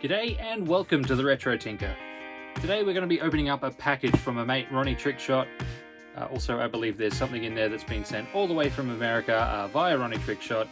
G'day and welcome to the Retro Tinker. Today we're going to be opening up a package from a mate, Ronnie Trickshot. Also, I believe there's something in there that's been sent all the way from America via Ronnie Trickshot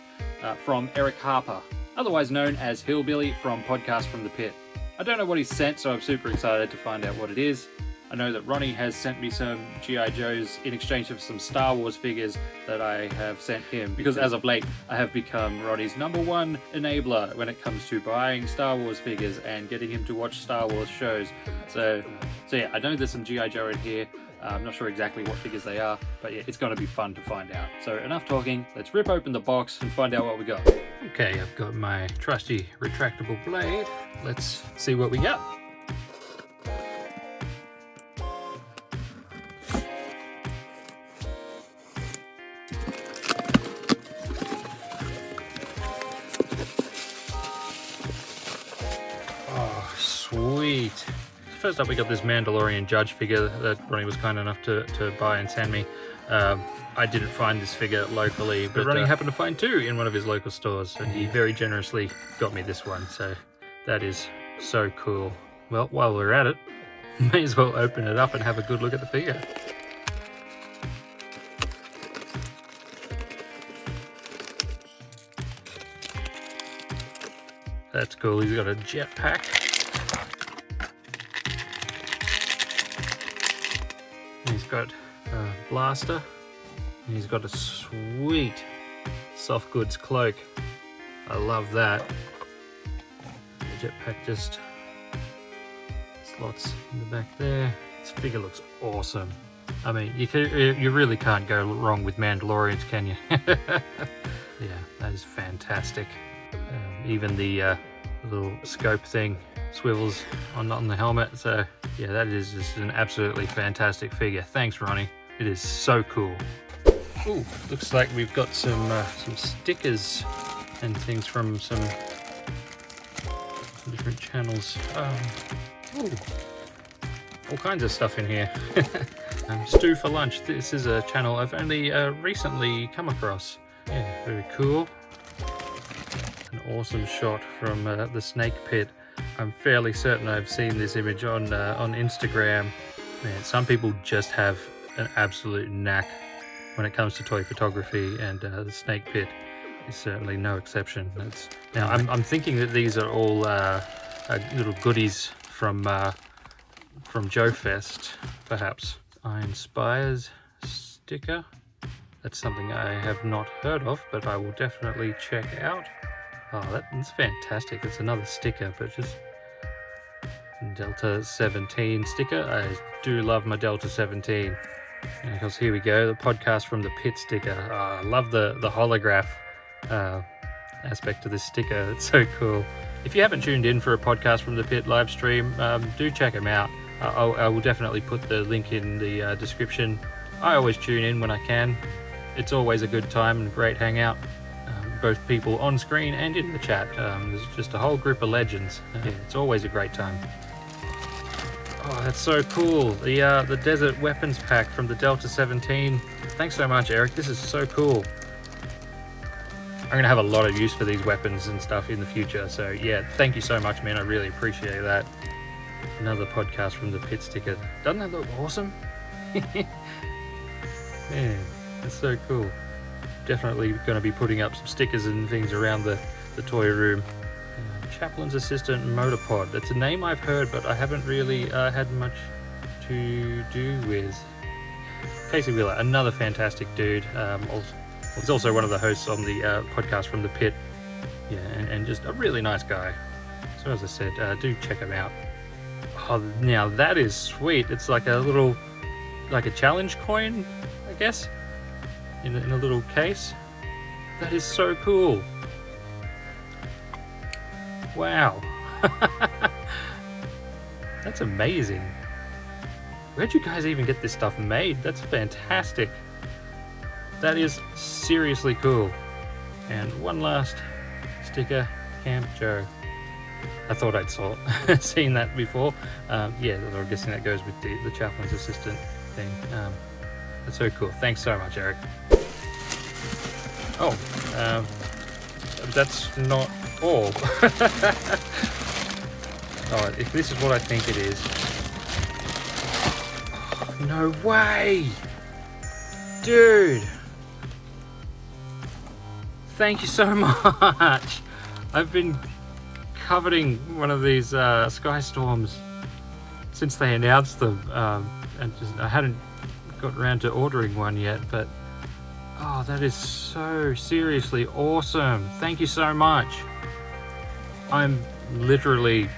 from Eric Harper, otherwise known as Hillbilly from Podcast from the Pit. I don't know what he's sent, so I'm super excited to find out what it is. I know that Ronnie has sent me some Gijoes in exchange for some Star Wars figures that I have sent him, because as of late I have become Ronnie's #1 enabler when it comes to buying Star Wars figures and getting him to watch Star Wars shows. So yeah, I know there's some G.I. Joe in here. I'm not sure exactly what figures they are, but yeah, it's going to be fun to find out. So enough talking, let's rip open the box and find out what we got. Okay, I've got my trusty retractable blade. Let's see what we got. Oh, sweet. First up, we got this Mandalorian Judge figure that Ronnie was kind enough to buy and send me. I didn't find this figure locally, but Ronnie happened to find two in one of his local stores, and he very generously got me this one, so that is so cool. Well, while we're at it, may as well open it up and have a good look at the figure. That's cool. He's got a jetpack. He's got a blaster. And he's got a sweet soft goods cloak. I love that. The jetpack just slots in the back there. This figure looks awesome. I mean, you really can't go wrong with Mandalorians, can you? Yeah, that is fantastic. Even the little scope thing swivels on the helmet, so yeah, that is just an absolutely fantastic figure. Thanks, Ronnie. It is so cool. Ooh, looks like we've got some stickers and things from some different channels. Ooh, all kinds of stuff in here. Stew for Lunch. This is a channel I've only recently come across. Yeah, very cool. An awesome shot from the snake pit. I'm fairly certain I've seen this image on Instagram. Man, some people just have an absolute knack when it comes to toy photography, and the snake pit is certainly no exception. Now I'm thinking that these are all little goodies from Joe Fest, perhaps. Iron Spires sticker. That's something I have not heard of, but I will definitely check out. Oh, that's fantastic. It's another sticker, but just Delta 17 sticker. I do love my Delta 17. And of course, here we go, the Podcast from the Pit sticker. Oh, I love the holograph aspect to this sticker. It's so cool. If you haven't tuned in for a Podcast from the Pit live stream, do check them out. I will definitely put the link in the description. I always tune in when I can. It's always a good time and a great hangout. Both people on screen and in the chat. There's just a whole group of legends. Yeah, it's always a great time. Oh, that's so cool. The Desert Weapons Pack from the Delta 17. Thanks so much, Eric. This is so cool. I'm going to have a lot of use for these weapons and stuff in the future. So yeah, thank you so much, man. I really appreciate that. Another Podcast from the Pit sticker. Doesn't that look awesome? Man, that's so cool. Definitely going to be putting up some stickers and things around the toy room. Chaplain's Assistant Motorpod. That's a name I've heard, but I haven't really had much to do with. Casey Wheeler, another fantastic dude. He's also one of the hosts on the Podcast from the Pit. Yeah, and just a really nice guy. So as I said, do check him out. Oh, now that is sweet. It's like a challenge coin, I guess. In a little case. That is so cool. Wow. That's amazing. Where'd you guys even get this stuff made? That's fantastic. That is seriously cool. And one last sticker, Camp Joe. I thought I'd seen that before. Yeah, I'm guessing that goes with the chaplain's assistant thing. That's so cool. Thanks so much, Eric. Oh, that's not all. Oh, if this is what I think it is. Oh, no way! Dude! Thank you so much! I've been coveting one of these Sky Storms since they announced them, and I hadn't got around to ordering one yet, but oh, that is so seriously awesome. Thank you so much. I'm literally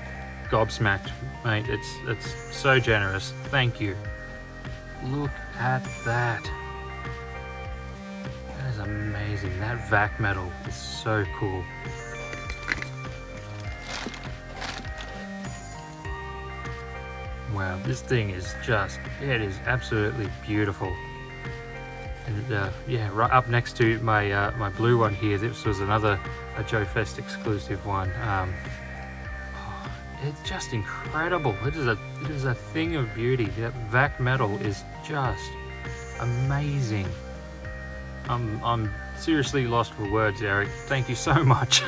gobsmacked, mate. It's so generous. Thank you. Look at that. That is amazing. That vac metal is so cool. Wow, this thing is just, it is absolutely beautiful. And yeah, right up next to my my blue one here, this was another Joe Fest exclusive one. Oh, it's just incredible. It is a thing of beauty. That vac metal is just amazing. I'm seriously lost for words, Eric. Thank you so much.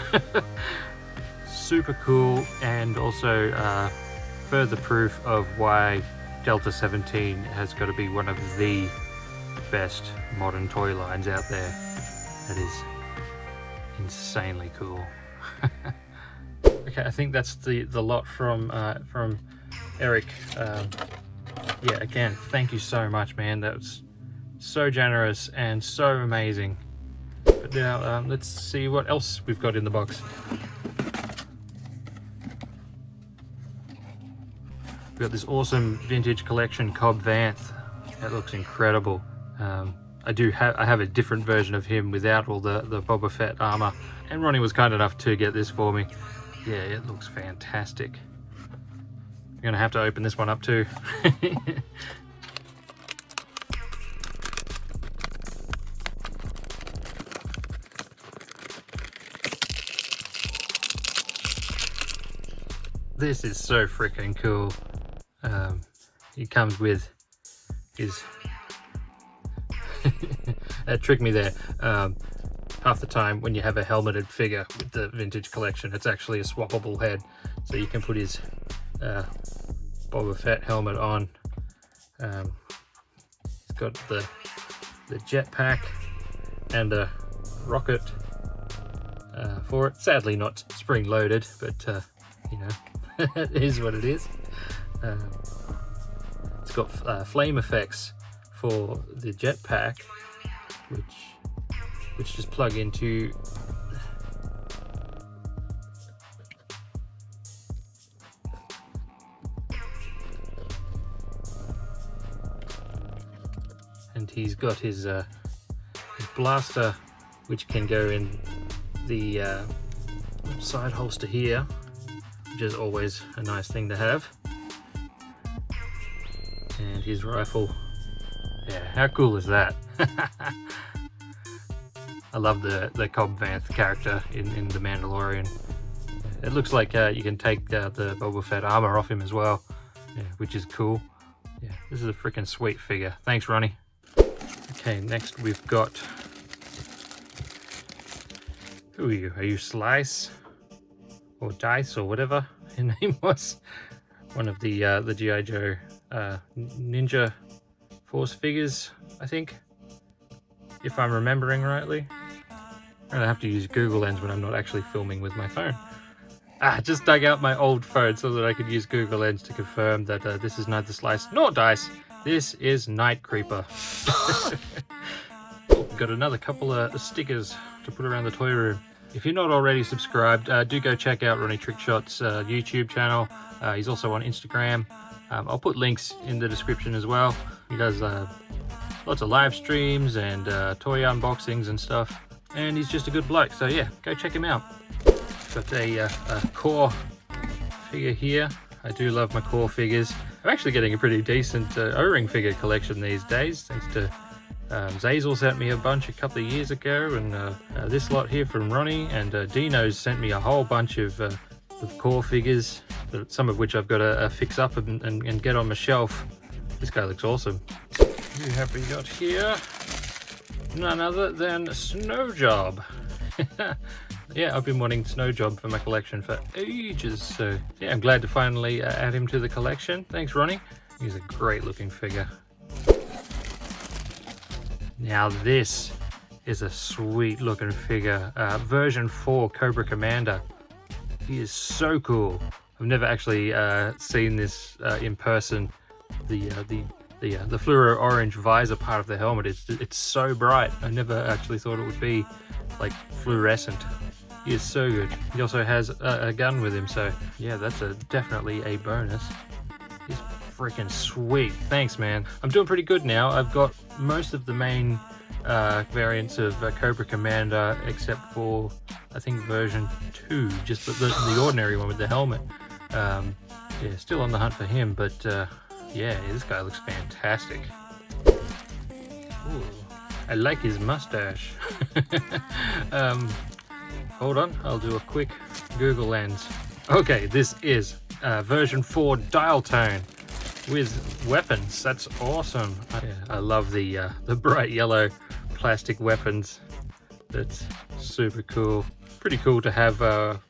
Super cool, and also further proof of why Delta 17 has got to be one of the best modern toy lines out there. That is insanely cool. Okay, I think that's the lot from Eric. Yeah, again, thank you so much, man. That was so generous and so amazing. But now let's see what else we've got in the box. We've got this awesome vintage collection Cobb Vanth. That looks incredible. I have a different version of him without all the Boba Fett armor, and Ronnie was kind enough to get this for me. Yeah, it looks fantastic. I'm gonna have to open this one up too. This is so freaking cool. He comes with his that tricked me there. Half the time when you have a helmeted figure with the vintage collection, it's actually a swappable head, so you can put his Boba Fett helmet on. He's got the jetpack and a rocket for it. Sadly not spring loaded, but you know, it is what it is. It's got flame effects for the jetpack, which just plug into and he's got his blaster, which can go in the side holster here, which is always a nice thing to have. And his rifle, yeah, how cool is that? I love the Cobb Vanth character in The Mandalorian. It looks like you can take the Boba Fett armor off him as well, yeah, which is cool. Yeah, this is a freaking sweet figure. Thanks, Ronnie. Okay, next we've got, who are you? Are you Slice or Dice or whatever your name was? One of the G.I. Joe Ninja Force figures, I think, if I'm remembering rightly. I'm gonna have to use Google Lens when I'm not actually filming with my phone. I just dug out my old phone so that I could use Google Lens to confirm that this is neither Slice nor Dice. This is Night Creeper. Oh, we've got another couple of stickers to put around the toy room. If you're not already subscribed, do go check out Ronnie Trickshot's YouTube channel. He's also on Instagram. I'll put links in the description as well. He does lots of live streams and toy unboxings and stuff, and he's just a good bloke, so yeah, go check him out. Got a core figure here. I do love my core figures. I'm actually getting a pretty decent O-ring figure collection these days, thanks to Xazyl sent me a bunch a couple of years ago, and this lot here from Ronnie, and Dino's sent me a whole bunch of core figures, some of which I've got to fix up and get on my shelf. This guy looks awesome. Who have we got here? None other than Snow Job. Yeah, I've been wanting Snow Job for my collection for ages, so yeah, I'm glad to finally add him to the collection. Thanks, Ronnie. He's a great looking figure. Now this is a sweet looking figure. Version 4 Cobra Commander. He is so cool. I've never actually seen this in person. The fluoro orange visor part of the helmet, it's so bright. I never actually thought it would be like fluorescent. He is so good. He also has a gun with him, so yeah, that's definitely a bonus. He's freaking sweet. Thanks, man. I'm doing pretty good now. I've got most of the main variants of Cobra Commander, except for I think version 2, just the ordinary one with the helmet. Yeah, still on the hunt for him, but yeah, this guy looks fantastic. Ooh, I like his mustache. Hold on, I'll do a quick Google lens. Okay, this is version 4 dial tone with weapons. That's awesome. Yeah, I love the bright yellow plastic weapons. That's super cool. Pretty cool to have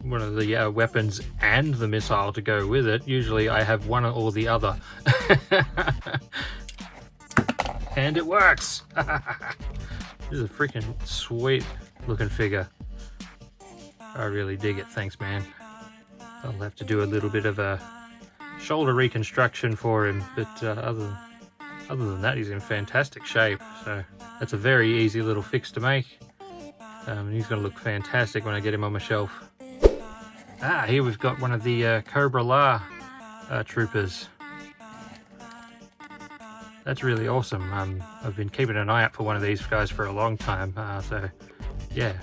one of the weapons and the missile to go with it. Usually I have one or the other. And it works. This is a freaking sweet looking figure. I really dig it. Thanks, man. I'll have to do a little bit of a shoulder reconstruction for him, but other than that, he's in fantastic shape. So that's a very easy little fix to make. And he's going to look fantastic when I get him on my shelf. Ah, here we've got one of the Cobra La troopers. That's really awesome. I've been keeping an eye out for one of these guys for a long time. So yeah,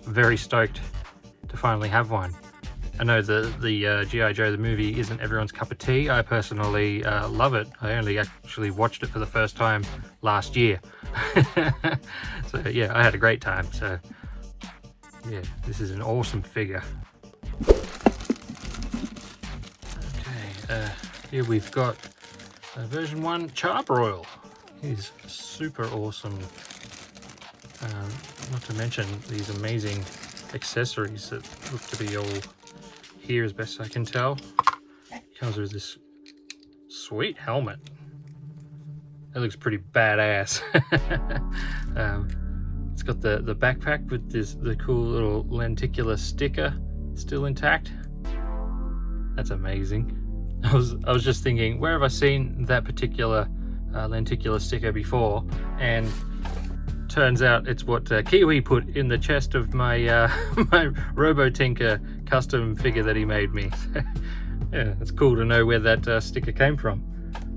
very stoked to finally have one. I know the Gijoe the movie isn't everyone's cup of tea. I personally love it. I only actually watched it for the first time last year. So yeah, I had a great time. So yeah, this is an awesome figure. Okay, here we've got version 1 Charbroil. He's super awesome. Not to mention these amazing accessories that look to be all here as best I can tell. Comes with this sweet helmet. That looks pretty badass. It's got the backpack with the cool little lenticular sticker still intact. That's amazing. I was just thinking, where have I seen that particular lenticular sticker before? And turns out it's what Kiwi put in the chest of my my Robo-Tinker custom figure that he made me. Yeah, it's cool to know where that sticker came from.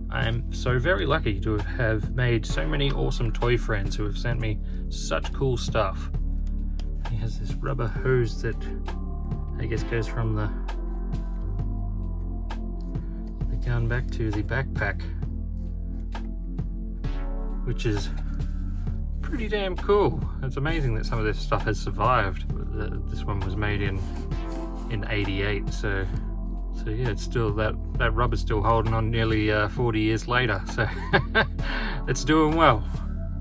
I'm so very lucky to have made so many awesome toy friends who have sent me such cool stuff. He has this rubber hose that I guess goes from the gun back to the backpack, which is pretty damn cool. It's amazing that some of this stuff has survived. This one was made in '88, so yeah, it's still that rubber's still holding on nearly 40 years later. So it's doing well.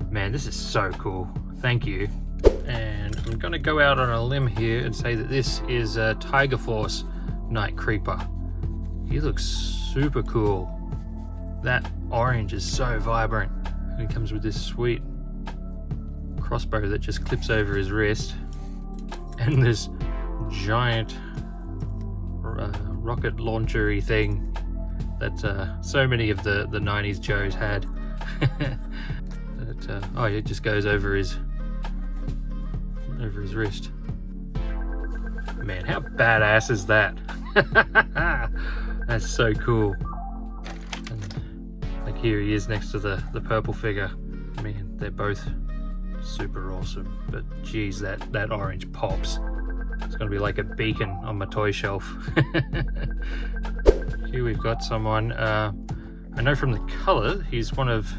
Man, this is so cool. Thank you. And I'm gonna go out on a limb here and say that this is a Tiger Force Night Creeper. He looks super cool. That orange is so vibrant. And it comes with this sweet crossbow that just clips over his wrist, and this giant rocket launcher-y thing that so many of the 90s Joes had. Oh, it just goes over his wrist. Man, how badass is that? That's so cool. And like here he is next to the purple figure. Man, they're both super awesome, but geez, that orange pops. It's gonna be like a beacon on my toy shelf. Here we've got someone, I know from the color, he's one of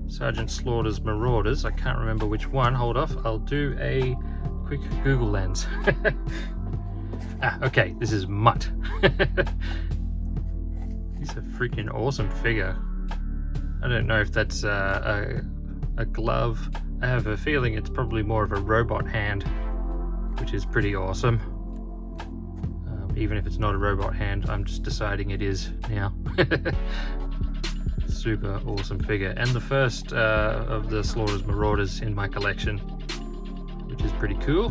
Sergeant Slaughter's Marauders. I can't remember which one. Hold off, I'll do a quick Google lens. Okay, this is Mutt. He's a freaking awesome figure. I don't know if that's a glove. I have a feeling it's probably more of a robot hand which is pretty awesome. Even if it's not a robot hand, I'm just deciding it is now. Super awesome figure, and the first of the Slaughter's Marauders in my collection, which is pretty cool.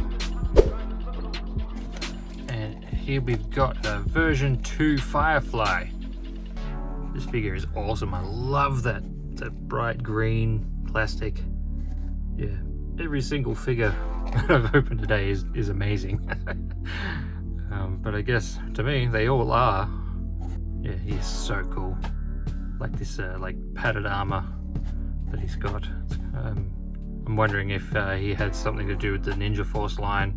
And here we've got a version 2 Firefly. This figure is awesome. I love that bright green plastic. Yeah, every single figure that I've opened today is amazing. But I guess to me they all are. Yeah, he's so cool. Like this like padded armor that he's got. I'm wondering if he had something to do with the Ninja Force line.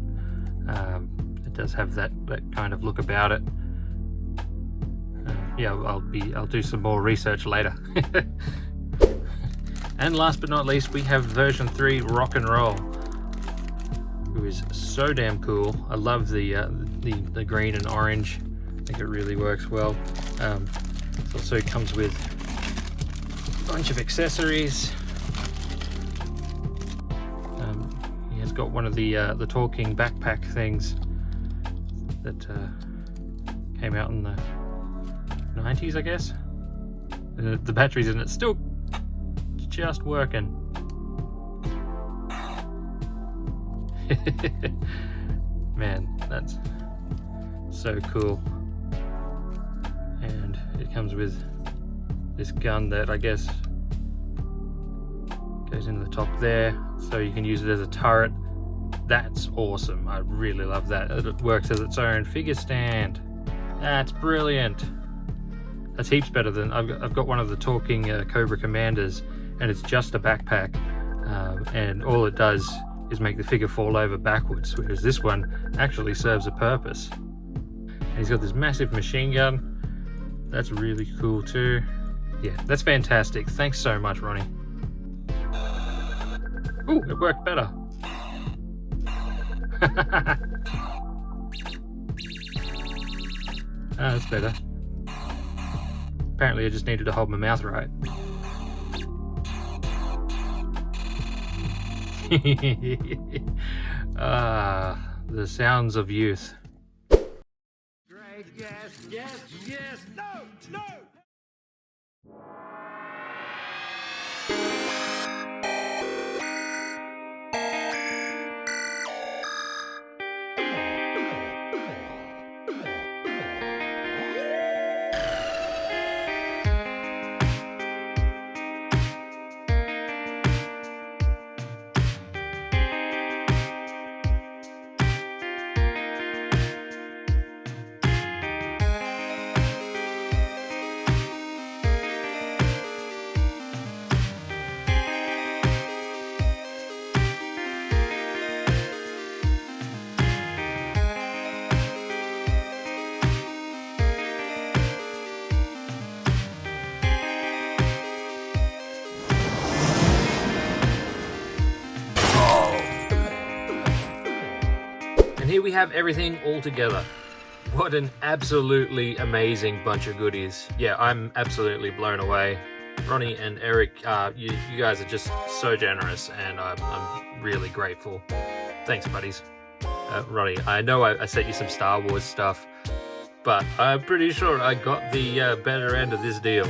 It does have that kind of look about it. Yeah, I'll do some more research later. And last but not least, we have version 3 Rock and Roll, who is so damn cool. I love the green and orange. I think it really works well. It also comes with a bunch of accessories. He has got one of the talking backpack things that came out in the 90s, I guess. The batteries in it still just working. Man, that's so cool. And it comes with this gun that I guess goes in the top there, so you can use it as a turret. That's awesome. I really love that. It works as its own figure stand. That's brilliant. That's heaps better than I've got one of the talking Cobra Commanders, and it's just a backpack, and all it does is make the figure fall over backwards, whereas this one actually serves a purpose. And he's got this massive machine gun. That's really cool too. Yeah, that's fantastic. Thanks so much, Ronnie. Ooh, it worked better. That's better. Apparently I just needed to hold my mouth right. The sounds of youth. Great, yes, no! And here we have everything all together. What an absolutely amazing bunch of goodies. Yeah, I'm absolutely blown away. Ronnie and Eric, you guys are just so generous, and I'm really grateful. Thanks, buddies. Ronnie, I know I sent you some Star Wars stuff, but I'm pretty sure I got the better end of this deal.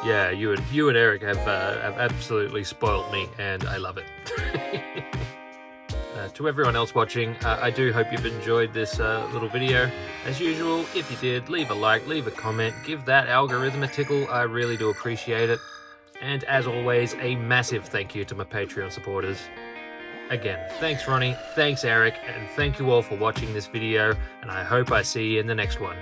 Yeah, you and Eric have absolutely spoiled me, and I love it. To everyone else watching, I do hope you've enjoyed this little video. As usual, if you did, leave a like, leave a comment, give that algorithm a tickle. I really do appreciate it. And as always, a massive thank you to my Patreon supporters. Again, thanks Ronnie, thanks Eric, and thank you all for watching this video, and I hope I see you in the next one.